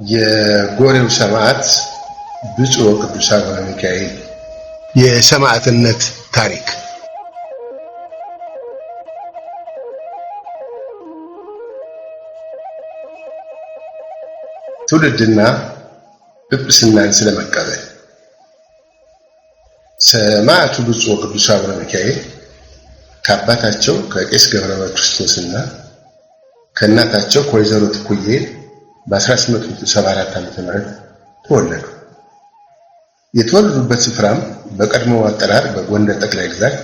የጎሬው ሰማዕት ብፁዕ ወቅዱስ አቡነ ሚካኤል የሰማዕትነት ታሪክ። ትውልድና ጵጵስናን ስለመቀበል። ሰማዕቱ ብፁዕ ወቅዱስ አቡነ ሚካኤል ከአባታቸው ከቄስ ገብረ ክርስቶስና ከእናታቸው ከወይዘሮ ትኩዬ በ1874 ዓ.ም ተወለዱ። የተወለዱበት ስፍራም በቀድሞው አጠራር በጎንደር ጠቅላይ ግዛት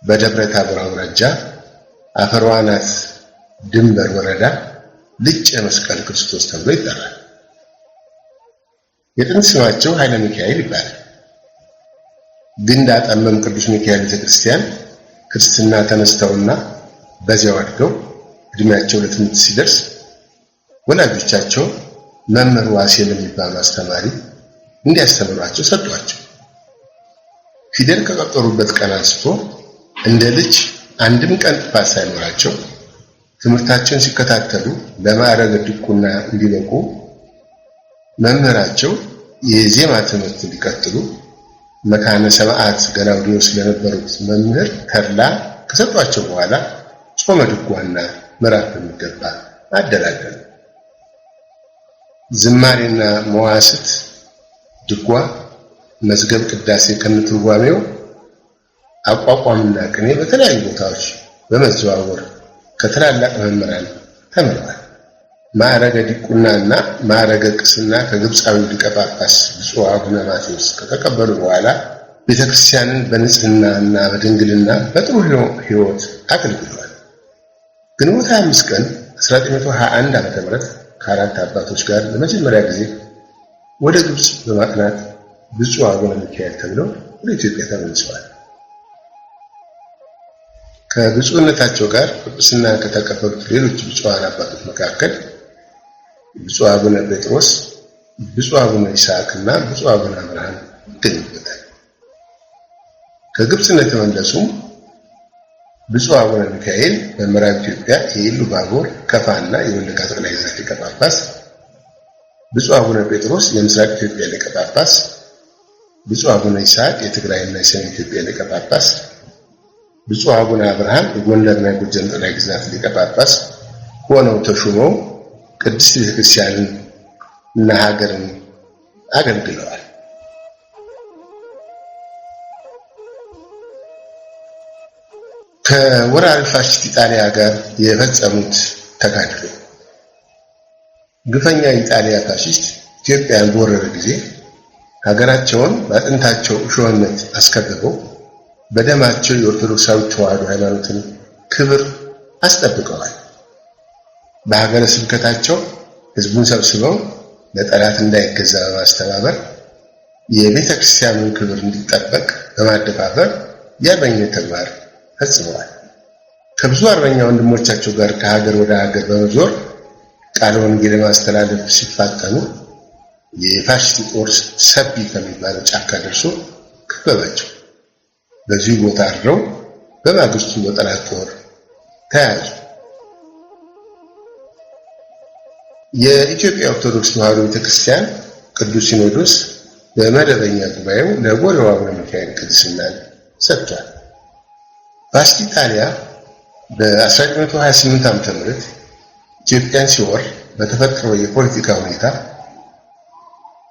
በደብረ ታቦር አውራጃ አፈርዋናት ድንበር ወረዳ ልጨ መስቀል ክርስቶስ ተብሎ ይጠራል። የጥንት ስማቸው ኃይለ ሚካኤል ይባላል። ግንድ አጠመም ቅዱስ ሚካኤል ቤተክርስቲያን ክርስትና ተነስተውና በዚያው አድገው እድሜያቸው ለትምህርት ሲደርስ ወላጆቻቸው መምህር ዋሴ ለሚባሉ አስተማሪ እንዲያስተምሯቸው ሰጧቸው። ፊደል ከቆጠሩበት ቀን አንስቶ እንደ ልጅ አንድም ቀን ጥፋት ሳይኖራቸው ትምህርታቸውን ሲከታተሉ ለማዕረገ ዲቁና እንዲበቁ መምህራቸው የዜማ ትምህርት እንዲቀጥሉ መካነ ሰማዕት ገላውዲዮስ ለነበሩት መምህር ተድላ ከሰጧቸው በኋላ ጾመ ድጓና ምዕራፍ በሚገባ አደላደሉ። ዝማሬና መዋስት፣ ድጓ፣ መዝገብ ቅዳሴ ከነትርጓሜው፣ አቋቋምና ቅኔ በተለያዩ ቦታዎች በመዘዋወር ከትላላቅ መምህራን ተምረዋል። ማዕረገ ዲቁናና ማዕረገ ቅስና ከግብፃዊ ሊቀ ጳጳስ ብፁዕ አቡነ ማቴዎስ ከተቀበሉ በኋላ ቤተክርስቲያንን በንጽህናና በድንግልና በጥሩ ሕይወት አገልግለዋል። ግንቦት 25 ቀን 1921 ዓ.ም ከአራት አባቶች ጋር ለመጀመሪያ ጊዜ ወደ ግብፅ በማቅናት ብፁዕ አቡነ ሚካኤል ተብለው ወደ ኢትዮጵያ ተመልሰዋል። ከብፁዕነታቸው ጋር ጵጵስና ከተቀበሉት ሌሎች ብፁዓን አባቶች መካከል ብፁዕ አቡነ ጴጥሮስ፣ ብፁዕ አቡነ ይስሐቅ እና ብፁዕ አቡነ አብርሃም ይገኙበታል። ከግብፅ እንደተመለሱም ብፁዕ አቡነ ሚካኤል በምዕራብ ኢትዮጵያ የኢሉ ባቦር፣ ከፋና የወለጋ ጠቅላይ ግዛት ሊቀ ጳጳስ፣ ብፁዕ አቡነ ጴጥሮስ የምስራቅ ኢትዮጵያ ሊቀ ጳጳስ፣ ብፁዕ አቡነ ይስሐቅ የትግራይና የሰሜን ኢትዮጵያ ሊቀ ጳጳስ፣ ብፁዕ አቡነ አብርሃም የጎንደርና የጎጃም ጠቅላይ ግዛት ሊቀ ጳጳስ ሆነው ተሹመው ቅድስት ቤተክርስቲያንን እና ሀገርን አገልግለዋል። ከወራሪ ፋሽስት ኢጣሊያ ጋር የፈጸሙት ተጋድሎ። ግፈኛ የኢጣሊያ ፋሽስት ኢትዮጵያን በወረረ ጊዜ ሀገራቸውን በአጥንታቸው እሾህነት አስከብበው በደማቸው የኦርቶዶክሳዊ ተዋሕዶ ሃይማኖትን ክብር አስጠብቀዋል። በሀገረ ስብከታቸው ሕዝቡን ሰብስበው ለጠላት እንዳይገዛ በማስተባበር የቤተ ክርስቲያኑን ክብር እንዲጠበቅ በማደፋፈር የአርበኝነት ተግባር ፈጽመዋል። ከብዙ አርበኛ ወንድሞቻቸው ጋር ከሀገር ወደ ሀገር በመዞር ቃለ ወንጌል ማስተላለፍ ሲፋጠኑ የፋሽስት ጦር ሰቢ ከሚባለው ጫካ ደርሶ ከበባቸው። በዚህ ቦታ አድረው በማግስቱ በጠላት ጦር ተያዙ። የኢትዮጵያ ኦርቶዶክስ ተዋሕዶ ቤተክርስቲያን ቅዱስ ሲኖዶስ በመደበኛ ጉባኤው ለጎሬው አቡነ ሚካኤል ቅድስናን ሰጥቷል። ፋሽስት ኢጣሊያ በ1928 ዓ.ም ኢትዮጵያን ሲወር በተፈጠረው የፖለቲካ ሁኔታ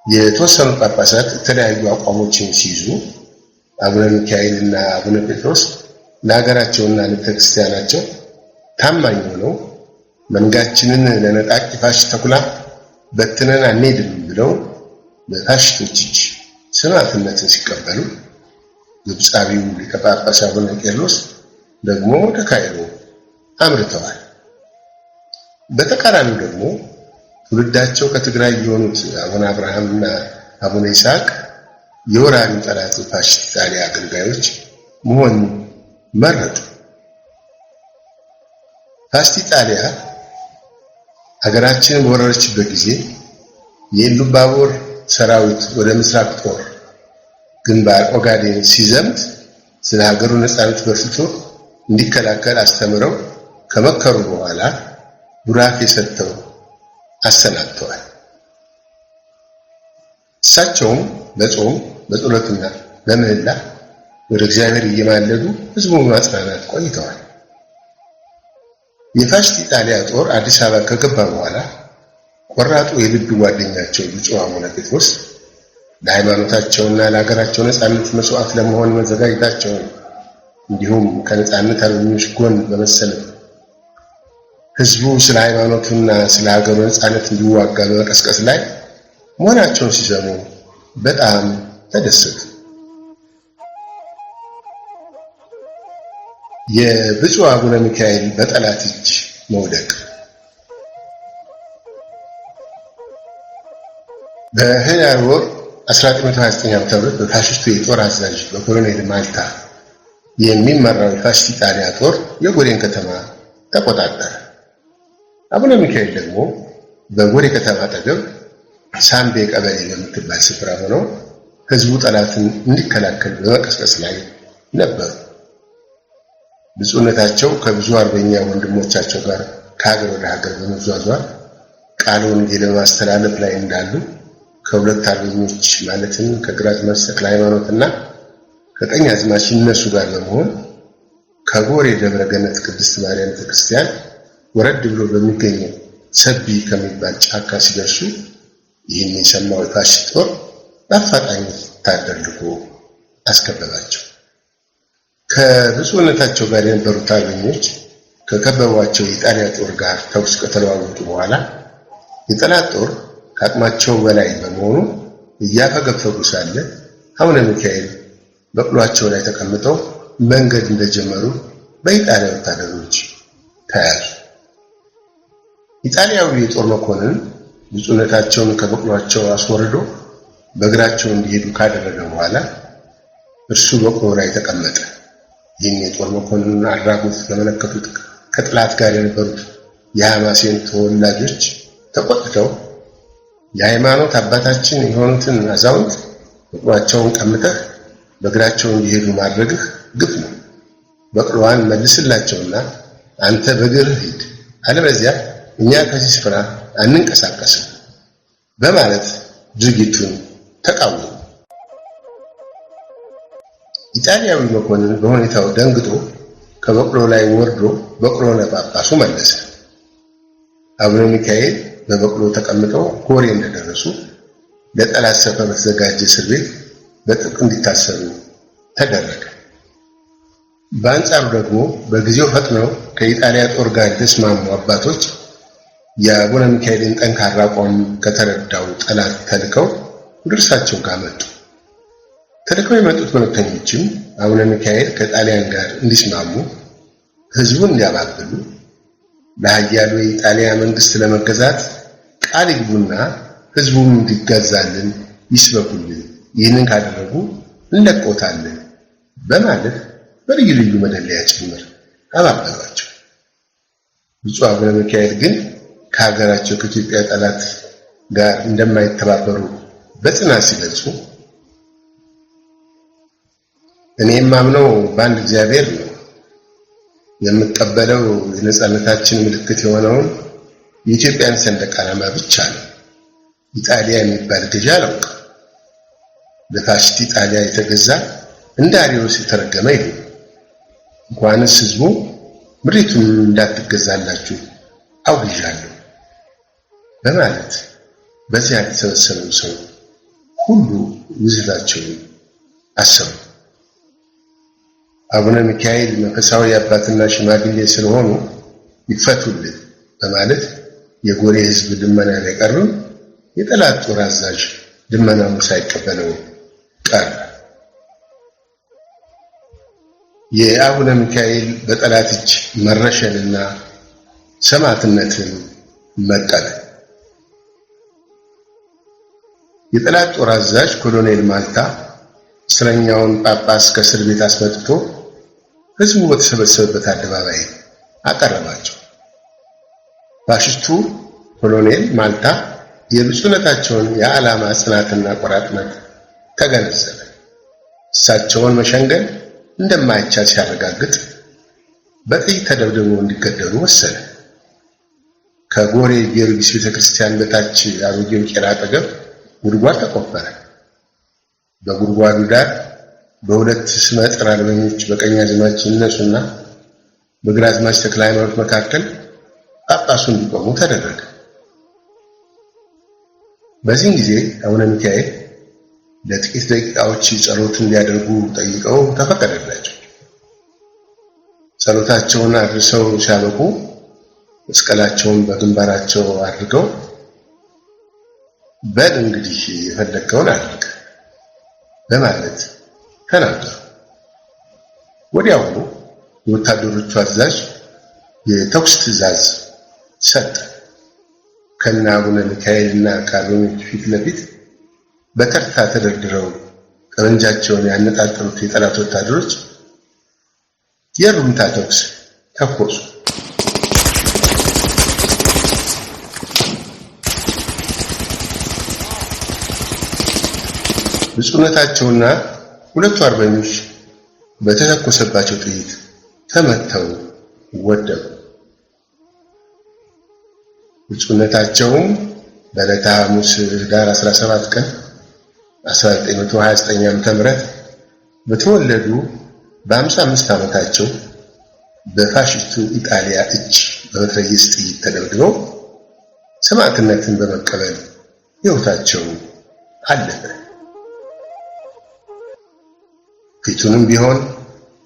የተወሰኑ ጳጳሳት የተለያዩ አቋሞችን ሲይዙ አቡነ ሚካኤል እና አቡነ ጴጥሮስ ለሀገራቸውና ለቤተክርስቲያናቸው ታማኝ ሆነው መንጋችንን ለነጣቂ ፋሽስት ተኩላ በትነን አንሄድም ብለው በፋሽስቶች እጅ ሰማዕትነትን ሲቀበሉ ግብፃዊው ሊቀ ጳጳስ አቡነ ቄርሎስ ደግሞ ወደ ካይሮ አምርተዋል። በተቃራኒው ደግሞ ትውልዳቸው ከትግራይ የሆኑት አቡነ አብርሃም እና አቡነ ይስሐቅ የወራሪው ጠላት ፋሽስት ኢጣሊያ አገልጋዮች መሆን መረጡ። ፋሽስት ኢጣሊያ ሀገራችንን በወረረችበት ጊዜ የኢሉ ባቦር ሰራዊት ወደ ምስራቅ ጦር ግንባር ኦጋዴን ሲዘምት ስለ ሀገሩ ነጻነት በርትቶ እንዲከላከል አስተምረው ከመከሩ በኋላ ቡራኬ ሰጥተው አሰናብተዋል። እሳቸውም በጾም በጸሎትና በምህላ ወደ እግዚአብሔር እየማለዱ ሕዝቡን ማጽናናት ቆይተዋል። የፋሽስት ኢጣሊያ ጦር አዲስ አበባ ከገባ በኋላ ቆራጡ የልብ ጓደኛቸው ብፁዕ አቡነ ጴጥሮስ ለሃይማኖታቸውና ለሀገራቸው ነጻነት መስዋዕት ለመሆን መዘጋጀታቸውን እንዲሁም ከነጻነት አርበኞች ጎን በመሰለፍ ሕዝቡ ስለ ሃይማኖቱና ስለ ሀገሩ ነጻነት እንዲዋጋ በመቀስቀስ ላይ መሆናቸውን ሲሰሙ በጣም ተደሰቱ። የብፁዕ አቡነ ሚካኤል በጠላት እጅ መውደቅ። በህዳር ወር 1929 ዓ.ም በፋሽስቱ የጦር አዛዥ በኮሎኔል ማልታ የሚመራው የፋሽስት ኢጣሊያ ጦር የጎሬን ከተማ ተቆጣጠረ። አቡነ ሚካኤል ደግሞ በጎሬ ከተማ አጠገብ ሳምቤ ቀበሌ በምትባል ስፍራ ሆነው ሕዝቡ ጠላትን እንዲከላከል በመቀስቀስ ላይ ነበሩ። ብፁዕነታቸው ከብዙ አርበኛ ወንድሞቻቸው ጋር ከሀገር ወደ ሀገር በመዟዟር ቃለ ወንጌል በማስተላለፍ ላይ እንዳሉ ከሁለት አርበኞች ማለትም ከግራዝማች ተክለ ሃይማኖትና ከቀኛዝማች ይነሱ ጋር በመሆን ከጎሬ ደብረ ገነት ቅድስት ማርያም ቤተክርስቲያን ወረድ ብሎ በሚገኘው ሰቢ ከሚባል ጫካ ሲደርሱ ይህን የሰማው የፋሽስት ጦር በአፋጣኝ ወታደር ልኮ አስከበባቸው። ከብፁዕነታቸው ጋር የነበሩት አርበኞች ከከበቧቸው የጣሊያ ጦር ጋር ተኩስ ከተለዋወጡ በኋላ የጠላት ጦር ከአቅማቸው በላይ በመሆኑ እያፈገፈጉ ሳለ አቡነ ሚካኤል በቅሏቸው ላይ ተቀምጠው መንገድ እንደጀመሩ በኢጣሊያ ወታደሮች ተያዙ። ኢጣሊያዊ የጦር መኮንን ብፁዕነታቸውን ከበቅሏቸው አስወርዶ በእግራቸው እንዲሄዱ ካደረገ በኋላ እርሱ በቅሎ ላይ ተቀመጠ። ይህን የጦር መኮንን አድራጎት የተመለከቱት ከጠላት ጋር የነበሩት የሐማሴን ተወላጆች ተቆጥተው የሃይማኖት አባታችን የሆኑትን አዛውንት በቅሏቸውን ቀምተህ በእግራቸው እንዲሄዱ ማድረግህ ግፍ ነው፣ በቅሎዋን መልስላቸውና አንተ በእግርህ ሂድ፣ አለበለዚያ እኛ ከዚህ ስፍራ አንንቀሳቀስም በማለት ድርጊቱን ተቃወሙ። ኢጣሊያዊ መኮንን በሁኔታው ደንግጦ ከበቅሎ ላይ ወርዶ በቅሎውን ጳጳሱ መለሰ። አቡነ ሚካኤል በበቅሎ ተቀምጠው ጎሬ እንደደረሱ ለጠላት ሰፈር በተዘጋጀ እስር ቤት በጥብቅ እንዲታሰሩ ተደረገ። በአንጻሩ ደግሞ በጊዜው ፈጥነው ከኢጣሊያ ጦር ጋር የተስማሙ አባቶች የአቡነ ሚካኤልን ጠንካራ አቋም ከተረዳው ጠላት ተልከው ወደ እርሳቸው ጋር መጡ። ተልከው የመጡት መልእክተኞችም አቡነ ሚካኤል ከጣሊያን ጋር እንዲስማሙ፣ ሕዝቡን እንዲያባብሉ፣ ለኃያሉ የኢጣሊያ መንግስት ለመገዛት ቃል ይግቡና ሕዝቡም እንዲገዛልን ይስበኩልን፣ ይህንን ካደረጉ እንለቆታለን በማለት በልዩ ልዩ መደለያ ጭምር አባበሏቸው። ብፁዕ አቡነ ሚካኤል ግን ከሀገራቸው ከኢትዮጵያ ጠላት ጋር እንደማይተባበሩ በጽናት ሲገልጹ እኔ የማምነው በአንድ እግዚአብሔር ነው፣ የምቀበለው የነጻነታችን ምልክት የሆነውን የኢትዮጵያን ሰንደቅ ዓላማ ብቻ ነው። ኢጣሊያ የሚባል ገዢ አላውቅም። ለፋሽስት ኢጣሊያ የተገዛ እንደ አሪዮስ የተረገመ ይሁን፣ እንኳንስ ሕዝቡ ምድሪቱን እንዳትገዛላችሁ አውግዣለሁ በማለት በዚያ የተሰበሰበው ሰው ሁሉ ውዝታቸውን አሰሙ። አቡነ ሚካኤል መንፈሳዊ አባትና ሽማግሌ ስለሆኑ ይፈቱልን በማለት የጎሬ ሕዝብ ልመና ቢያቀርብም የጠላት ጦር አዛዥ ልመናውን ሳይቀበለው ቀረ። የአቡነ ሚካኤል በጠላት እጅ መረሸንና ሰማዕትነትን መቀበል። የጠላት ጦር አዛዥ ኮሎኔል ማልታ እስረኛውን ጳጳስ ከእስር ቤት አስመጥቶ ሕዝቡ በተሰበሰበበት አደባባይ አቀረባቸው። ፋሽስቱ ኮሎኔል ማልታ የብፁዕነታቸውን የዓላማ ጽናትና ቆራጥነት ተገነዘበ። እሳቸውን መሸንገል እንደማይቻል ሲያረጋግጥ በጥይት ተደብድበው እንዲገደሉ ወሰነ። ከጎሬ ጊዮርጊስ ቤተክርስቲያን በታች አሮጌው ቄራ አጠገብ ጉድጓድ ተቆፈረ። በጉድጓዱ ዳር በሁለት ስመጥር አርበኞች በቀኛዝማች እነሱና በግራዝማች ተክለ ሃይማኖት መካከል ጳጳሱ እንዲቆሙ ተደረገ። በዚህን ጊዜ አቡነ ሚካኤል ለጥቂት ደቂቃዎች ጸሎት እንዲያደርጉ ጠይቀው ተፈቀደላቸው። ጸሎታቸውን አድርሰው ሲያበቁ መስቀላቸውን በግንባራቸው አድርገው በል እንግዲህ የፈለግከውን አድርግ በማለት ተናገሩ። ወዲያውኑ የወታደሮቹ አዛዥ የተኩስ ትዕዛዝ ሰጠ። ከነ አቡነ ሚካኤልና ከአርበኞቹ ፊት ለፊት በተርታ ተደርድረው ጠመንጃቸውን ያነጣጠሩት የጠላት ወታደሮች የሩምታ ተኩስ ተኮሱ። ብፁዕነታቸውና ሁለቱ አርበኞች በተተኮሰባቸው ጥይት ተመተው ወደቁ። ብፁዕነታቸውም በዕለተ ሐሙስ ኅዳር 17 ቀን 1929 ዓ.ም በተወለዱ በ55 ዓመታቸው በፋሽስቱ ኢጣሊያ እጅ በመትረየስ ጥይት ተደብድበው ሰማዕትነትን በመቀበል ሕይወታቸው አለፈ። ፊቱንም ቢሆን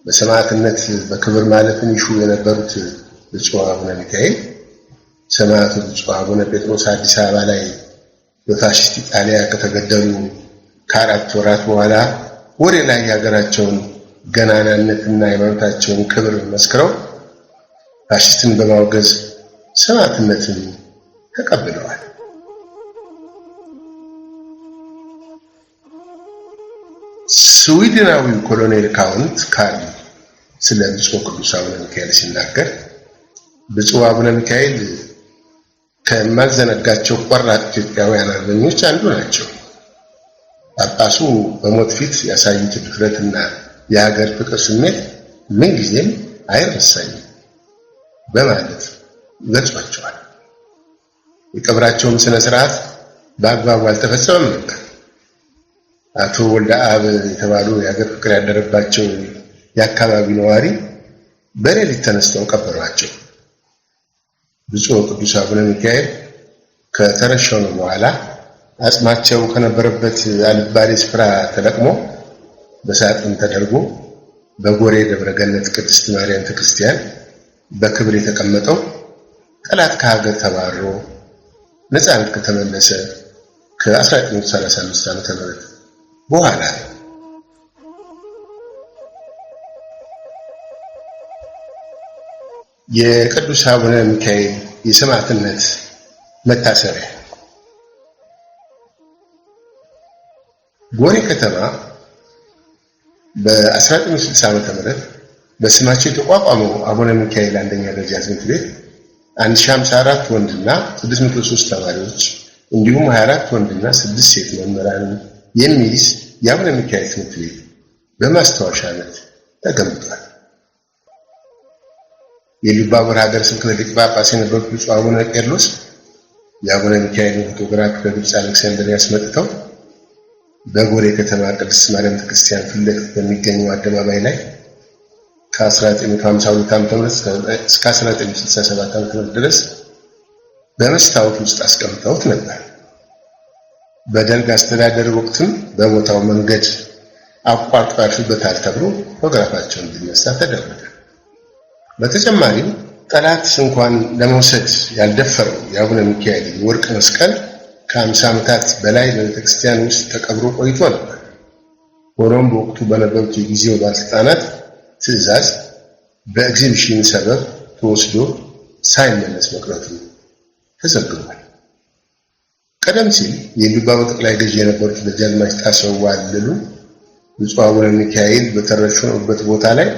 በሰማዕትነት በክብር ማለፍን ይሹ የነበሩት ብፁዕ አቡነ ሚካኤል ሰማዕቱ ብፁዕ አቡነ ጴጥሮስ አዲስ አበባ ላይ በፋሽስት ኢጣሊያ ከተገደሉ ከ4 ወራት በኋላ ወሬ ላይ የሀገራቸውን ገናናነትና የሃይማኖታቸውን ክብር መስክረው ፋሽስትን በማውገዝ ሰማዕትነትን ተቀብለዋል። ስዊድናዊው ኮሎኔል ካውንት ካርል ስለ ብፁዕ ቅዱስ አቡነ ሚካኤል ሲናገር ብፁዕ አቡነ ሚካኤል ከማልዘነጋቸው ቆራጥ ኢትዮጵያውያን አርበኞች አንዱ ናቸው። ጳጳሱ በሞት ፊት ያሳዩት ድፍረትና የሀገር ፍቅር ስሜት ምንጊዜም አይረሳኝም በማለት ገልጿቸዋል። የቀብራቸውም ስነ ስርዓት በአግባቡ አልተፈጸመም ነበር። አቶ ወልደ አብ የተባሉ የሀገር ፍቅር ያደረባቸው የአካባቢ ነዋሪ በሌሊት ተነስተው ቀበሯቸው። ብፁዕ ቅዱስ አቡነ ሚካኤል ከተረሸኑ በኋላ አጽማቸው ከነበረበት አልባሌ ስፍራ ተለቅሞ በሳጥን ተደርጎ በጎሬ ደብረገነት ቅድስት ማርያም ቤተክርስቲያን በክብር የተቀመጠው ጠላት ከሀገር ተባሮ ነፃነት ከተመለሰ ከ1935 ዓ.ም በኋላ ነው። የቅዱስ አቡነ ሚካኤል የሰማዕትነት መታሰቢያ ጎሬ ከተማ በ1960 ዓ.ም በስማቸው የተቋቋመው አቡነ ሚካኤል አንደኛ ደረጃ ትምህርት ቤት 1054 ወንድና 603 ተማሪዎች እንዲሁም 24 ወንድና 6 ሴት መምህራን የሚይዝ የአቡነ ሚካኤል ትምህርት ቤት በማስታወሻነት ተገንብቷል። የኢሉባቡር ሀገረ ስብከት ሊቀ ጳጳስ የነበሩት ብፁዕ አቡነ ቄርሎስ የአቡነ ሚካኤልን ፎቶግራፍ ከግብፅ አሌክሳንድሪያ አስመጥተው በጎሬ ከተማ ቅድስት ማርያም ቤተክርስቲያን ፊት ለፊት በሚገኘው አደባባይ ላይ ከ1952 ዓ.ም እስከ 1967 ዓ.ም ድረስ በመስታወት ውስጥ አስቀምጠውት ነበር። በደርግ አስተዳደር ወቅትም በቦታው መንገድ አቋርጦ ያልፍበታል ተብሎ ፎቶግራፋቸው እንዲነሳ ተደረገ። በተጨማሪም ጠላት እንኳን ለመውሰድ ያልደፈረው የአቡነ ሚካኤል የወርቅ መስቀል ከ50 ዓመታት በላይ በቤተክርስቲያን ውስጥ ተቀብሮ ቆይቶ ነበር። ሆኖም በወቅቱ በነበሩት የጊዜው ባለስልጣናት ትዕዛዝ በኤግዚቢሽን ሰበብ ተወስዶ ሳይመለስ መቅረቱ ተዘግቧል። ቀደም ሲል የኢሉባቡር ጠቅላይ ገዢ የነበሩት ደጃዝማች ጣሰው ዋለሉ ብፁዕ አቡነ ሚካኤል በተረሸኑበት ቦታ ላይ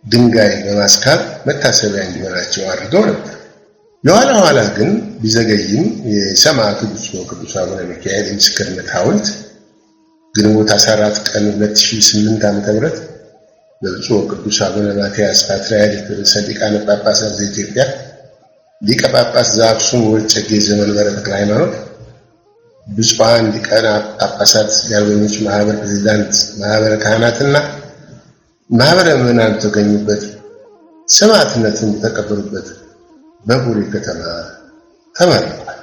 ድንጋይ በማስካብ መታሰቢያ እንዲሆናቸው አድርገው ነበር። የኋላ ኋላ ግን ቢዘገይም የሰማዕቱ ብፁዕ ቅዱስ አቡነ ሚካኤል የምስክርነት ሐውልት ግንቦት 14 ቀን 2008 ዓ.ም በብፁዕ ቅዱስ አቡነ ማትያስ ፓትርያርክ ርዕሰ ሊቃነ ጳጳሳት ዘኢትዮጵያ ሊቀ ጳጳስ ዘአክሱም ወዕጨጌ ዘመንበረ ተክለ ሃይማኖት ብፁዓን ሊቃነ ጳጳሳት፣ የአርበኞች ማህበር ፕሬዝዳንት፣ ማህበረ ካህናትና ማህበረ ምዕመናን ተገኙበት ሰማዕትነትን ተቀበሉበት በቡሬ ከተማ ተመርቋል።